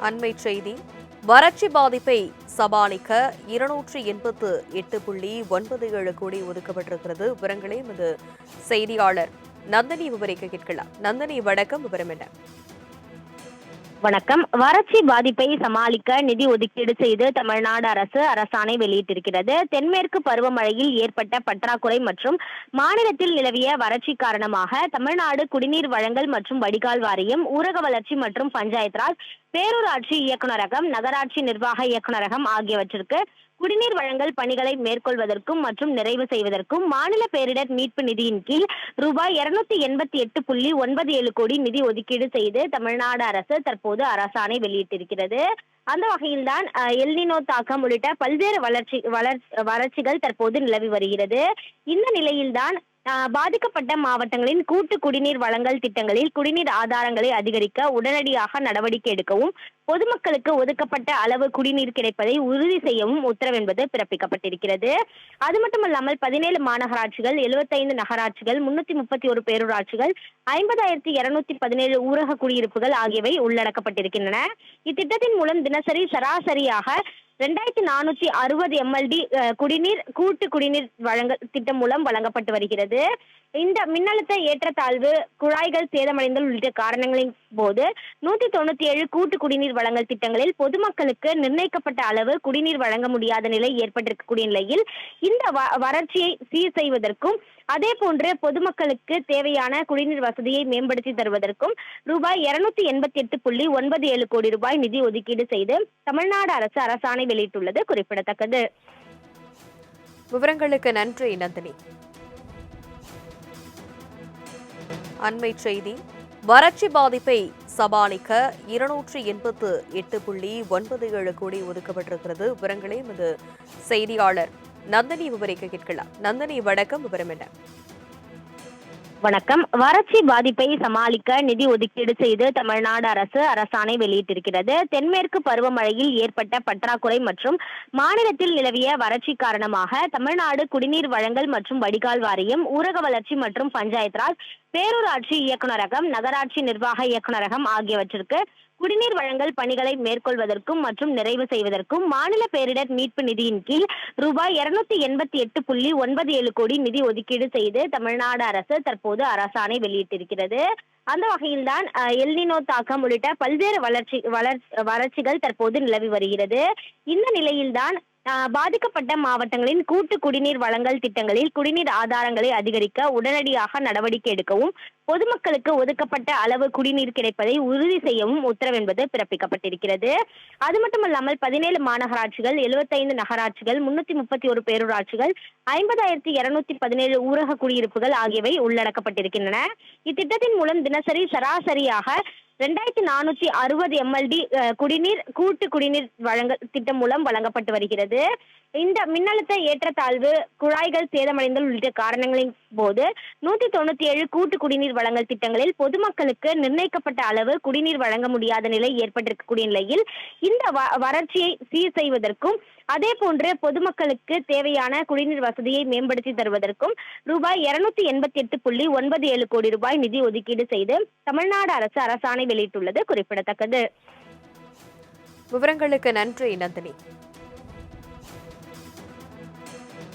அண்மை செய்தி. வறட்சி பாதிப்பை சமாளிக்க 288.97 கோடி ஒதுக்கப்பட்டிருக்கிறது. விவரங்களை நமது செய்தியாளர் நந்தினி விவரிக்க கேட்கலாம். நந்தினி, வணக்கம். விவரம் என்ன? வணக்கம். வறட்சி பாதிப்பை சமாளிக்க நிதி ஒதுக்கீடு செய்து தமிழ்நாடு அரசு அரசாணை வெளியிட்டிருக்கிறது. தென்மேற்கு பருவமழையில் ஏற்பட்ட பற்றாக்குறை மற்றும் மாநிலத்தில் நிலவிய வறட்சி காரணமாக தமிழ்நாடு குடிநீர் வழங்கல் மற்றும் வடிகால் வாரியம், ஊரக வளர்ச்சி மற்றும் பஞ்சாயத் ராஜ், பேரூராட்சி இயக்குநரகம், நகராட்சி நிர்வாக இயக்குநரகம் ஆகியவற்றிற்கு குடிநீர் வழங்கல் பணிகளை மேற்கொள்வதற்கும் மற்றும் நிறைவு செய்வதற்கும் மாநில பேரிடர் மீட்பு நிதியின் கீழ் ரூபாய் 288.97 கோடி நிதி ஒதுக்கீடு செய்து தமிழ்நாடு அரசு தற்போது அரசாணை வெளியிட்டிருக்கிறது. அந்த வகையில்தான் எல்னினோ தாக்கம் உள்ளிட்ட பல்வேறு வறட்சிகள் தற்போது நிலவி வருகிறது. இந்த நிலையில்தான் பாதிக்கப்பட்ட மாவட்டங்களின் கூட்டு குடிநீர் வழங்கல் திட்டங்களில் குடிநீர் ஆதாரங்களை அதிகரிக்க உடனடியாக நடவடிக்கை எடுக்கவும், பொதுமக்களுக்கு ஒதுக்கப்பட்ட அளவு குடிநீர் கிடைப்பதை உறுதி செய்யவும் உத்தரவு என்பது பிறப்பிக்கப்பட்டிருக்கிறது. அது மட்டுமல்லாமல் 17 மாநகராட்சிகள், 75 நகராட்சிகள், 331 பேரூராட்சிகள், 50,217 ஊரக குடியிருப்புகள் ஆகியவை உள்ளடக்கப்பட்டிருக்கின்றன. இத்திட்டத்தின் மூலம் தினசரி சராசரியாக 2460 MLD குடிநீர் கூட்டு குடிநீர் வழங்கல் திட்டம் மூலம் வழங்கப்பட்டு வருகிறது. இந்த மின்னழுத்த ஏற்றத்தாழ்வு, குழாய்கள் சேதமடைந்தல் உள்ளிட்ட காரணங்களின் போது 197 கூட்டு குடிநீர் வழங்கல் திட்டங்களில் பொதுமக்களுக்கு நிர்ணயிக்கப்பட்ட அளவு குடிநீர் வழங்க முடியாத நிலை ஏற்பட்டிருக்கக்கூடிய நிலையில் இந்த வறட்சியை சீர் செய்வதற்கும், அதே போன்று பொதுமக்களுக்கு தேவையான குடிநீர் வசதியை மேம்படுத்தி தருவதற்கும் ரூபாய் 288.97 கோடி ரூபாய் நிதி ஒதுக்கீடு செய்து தமிழ்நாடு அரசு அரசாணை வெளியிட்டுள்ளது குறிப்பிடத்தக்கது. விவரங்களுக்கு நன்றி நந்தினி. அண்மை செய்தி. வறட்சி பாதிப்பை சமாளிக்க 288.97 கோடி ஒதுக்கப்பட்டிருக்கிறது. விவரங்களை நமது செய்தியாளர் நந்தினி விவரிக்க கேட்கலாம். நந்தினி, வணக்கம். விவரம் என்ன? வணக்கம். வறட்சி பாதிப்பை சமாளிக்க நிதி ஒதுக்கீடு செய்து தமிழ்நாடு அரசு அரசாணை வெளியிட்டிருக்கிறது. தென்மேற்கு பருவமழையில் ஏற்பட்ட பற்றாக்குறை மற்றும் மாநிலத்தில் நிலவிய வறட்சி காரணமாக தமிழ்நாடு குடிநீர் வழங்கல் மற்றும் வடிகால் வாரியம், ஊரக வளர்ச்சி மற்றும் பஞ்சாயத் ராஜ், பேரூராட்சி இயக்குநரகம், நகராட்சி நிர்வாக இயக்குநரகம் ஆகியவற்றிற்கு குடிநீர் வழங்கல் பணிகளை மேற்கொள்வதற்கும் மற்றும் நிறைவு செய்வதற்கும் மாநில பேரிடர் மீட்பு நிதியின் கீழ் ரூபாய் 288.97 கோடி நிதி ஒதுக்கீடு செய்து தமிழ்நாடு அரசு தற்போது அரசாணை வெளியிட்டிருக்கிறது. அந்த வகையில்தான் எல்னினோ தாக்கம் உள்ளிட்ட பல்வேறு வறட்சிகள் தற்போது நிலவி வருகிறது. இந்த நிலையில்தான் பாதிக்கப்பட்ட மாவட்டங்களின் கூட்டு குடிநீர் வழங்கல் திட்டங்களில் குடிநீர் ஆதாரங்களை அதிகரிக்க உடனடியாக நடவடிக்கை எடுக்கவும், பொதுமக்களுக்கு ஒதுக்கப்பட்ட அளவு குடிநீர் கிடைப்பதை உறுதி செய்யவும் உத்தரவு என்பது பிறப்பிக்கப்பட்டிருக்கிறது. அது மட்டுமல்லாமல் 17 மாநகராட்சிகள், 75 நகராட்சிகள், 331 பேரூராட்சிகள், 50,217 ஊரக குடியிருப்புகள் ஆகியவை உள்ளடக்கப்பட்டிருக்கின்றன. இத்திட்டத்தின் மூலம் தினசரி சராசரியாக 2460 MLD குடிநீர் கூட்டு குடிநீர் வழங்கல் திட்டம் மூலம் வழங்கப்பட்டு வருகிறது. இந்த மின்னழுத்த ஏற்றத்தாழ்வு, குழாய்கள் சேதமடைந்தல் உள்ளிட்ட காரணங்களின் போது 197 கூட்டு குடிநீர் வழங்கல் திட்டங்களில் பொதுமக்களுக்கு நிர்ணயிக்கப்பட்ட அளவு குடிநீர் வழங்க முடியாத நிலை ஏற்பட்டிருக்கக்கூடிய நிலையில் இந்த வறட்சியை சீர் செய்வதற்கும், அதே போன்று பொதுமக்களுக்கு தேவையான குடிநீர் வசதியை மேம்படுத்தி தருவதற்கும் ரூபாய் 288.97 கோடி ரூபாய் நிதி ஒதுக்கீடு செய்து தமிழ்நாடு அரசு அரசாணை வெளியிட்டுள்ளது குறிப்பிடத்தக்கது. விவரங்களுக்கு நன்றி நந்தினி.